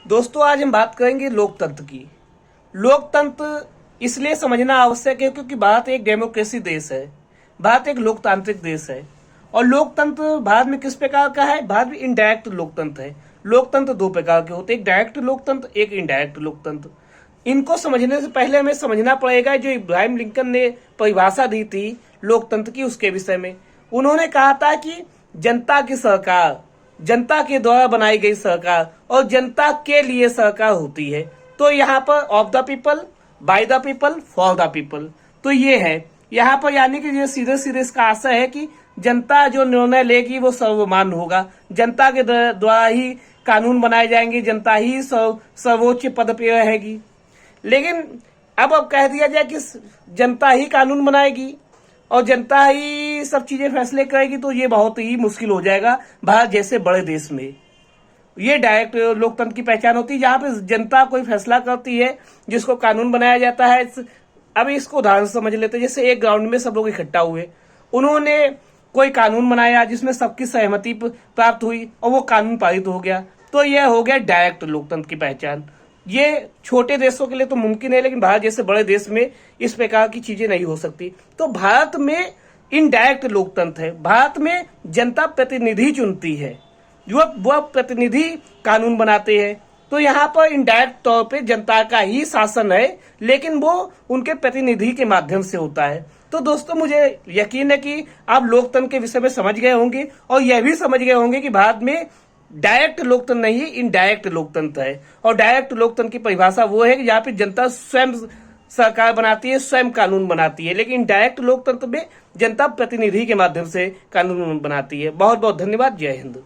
दोस्तों आज हम बात करेंगे लोकतंत्र की। लोकतंत्र इसलिए समझना आवश्यक है क्योंकि भारत एक डेमोक्रेसी देश है, भारत एक लोकतांत्रिक देश है। और लोकतंत्र भारत में किस प्रकार का है? भारत में इनडायरेक्ट लोकतंत्र है। लोकतंत्र दो प्रकार के होते हैं, एक डायरेक्ट लोकतंत्र, एक इनडायरेक्ट लोकतंत्र। इनको समझने से पहले हमें समझना पड़ेगा जो इब्राहिम लिंकन ने परिभाषा दी थी लोकतंत्र की, उसके विषय में। उन्होंने कहा था कि जनता की सरकार, जनता के द्वारा बनाई गई सरकार और जनता के लिए सरकार होती है। तो यहाँ पर of the people, by the people, for the people, तो ये है यहाँ पर। यानी कि ये सीधे सीधे इसका आशय है कि जनता जो निर्णय लेगी वो सर्वमान्य होगा, जनता के द्वारा ही कानून बनाए जाएंगे, जनता ही सर्वोच्च पद पे रहेगी। लेकिन अब कह दिया जाए कि जनता ही कानून बनाएगी और जनता ही सब चीजें फैसले करेगी, तो ये बहुत ही मुश्किल हो जाएगा भारत जैसे बड़े देश में। ये डायरेक्ट लोकतंत्र की पहचान होती है, जहां पे जनता कोई फैसला करती है जिसको कानून बनाया जाता है। अब इसको उदाहरण समझ लेते हैं, जैसे एक ग्राउंड में सब लोग इकट्ठा हुए, उन्होंने कोई कानून बनाया जिसमें सबकी सहमति प्राप्त हुई और वो कानून पारित हो गया, तो यह हो गया डायरेक्ट लोकतंत्र की पहचान। ये छोटे देशों के लिए तो मुमकिन है, लेकिन भारत जैसे बड़े देश में इस प्रकार की चीजें नहीं हो सकती। तो भारत में इनडायरेक्ट लोकतंत्र है, भारत में जनता प्रतिनिधि चुनती है, वह प्रतिनिधि कानून बनाते हैं। तो यहाँ पर इनडायरेक्ट तौर पे जनता का ही शासन है, लेकिन वो उनके प्रतिनिधि के माध्यम से होता है। तो दोस्तों मुझे यकीन है कि आप लोकतंत्र के विषय में समझ गए होंगे और यह भी समझ गए होंगे कि भारत में डायरेक्ट लोकतंत्र नहीं, इनडायरेक्ट लोकतंत्र है। और डायरेक्ट लोकतंत्र की परिभाषा वो है कि जहाँ पे जनता स्वयं सरकार बनाती है, स्वयं कानून बनाती है। लेकिन डायरेक्ट लोकतंत्र में जनता प्रतिनिधि के माध्यम से कानून बनाती है। बहुत बहुत धन्यवाद। जय हिंद।